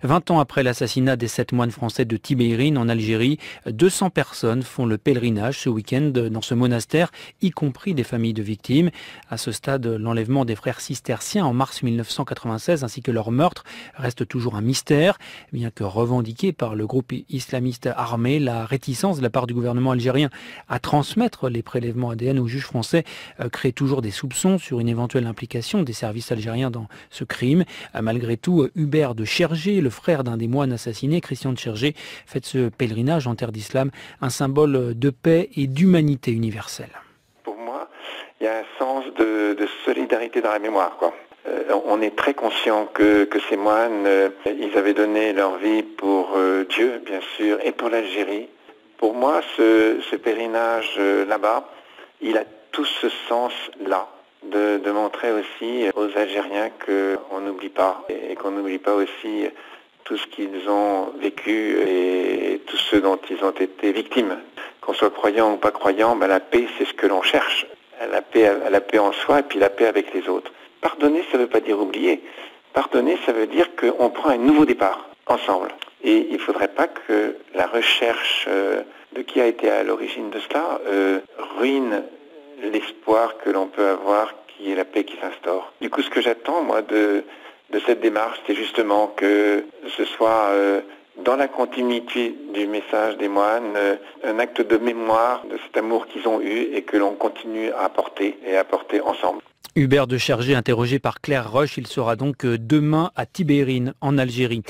20 ans après l'assassinat des 7 moines français de Tibérine en Algérie, 200 personnes font le pèlerinage ce week-end dans ce monastère, y compris des familles de victimes. À ce stade, l'enlèvement des frères cisterciens en mars 1996 ainsi que leur meurtre reste toujours un mystère. Bien que revendiqué par le groupe islamiste armé, la réticence de la part du gouvernement algérien à transmettre les prélèvements ADN aux juges français crée toujours des soupçons sur une éventuelle implication des services algériens dans ce crime. Malgré tout, Hubert de Chergé, le frère d'un des moines assassinés, Christian de Chergé, fait de ce pèlerinage en terre d'islam un symbole de paix et d'humanité universelle. Pour moi, il y a un sens de solidarité dans la mémoire, quoi. On est très conscient que ces moines, ils avaient donné leur vie pour Dieu, bien sûr, et pour l'Algérie. Pour moi, ce pèlerinage là-bas, il a tout ce sens-là, de montrer aussi aux Algériens qu'on n'oublie pas, et qu'on n'oublie pas aussi tout ce qu'ils ont vécu et tout ce dont ils ont été victimes. Qu'on soit croyant ou pas croyant, la paix, c'est ce que l'on cherche. La paix en soi et puis la paix avec les autres. Pardonner, ça ne veut pas dire oublier. Pardonner, ça veut dire qu'on prend un nouveau départ, ensemble. Et il ne faudrait pas que la recherche de qui a été à l'origine de cela ruine l'espoir que l'on peut avoir, qui est la paix qui s'instaure. Du coup, ce que j'attends, moi, de cette démarche, c'est justement que ce soit dans la continuité du message des moines, un acte de mémoire de cet amour qu'ils ont eu et que l'on continue à apporter et à porter ensemble. Hubert de Chergé, interrogé par Claire Roche, il sera donc demain à Tibérine, en Algérie.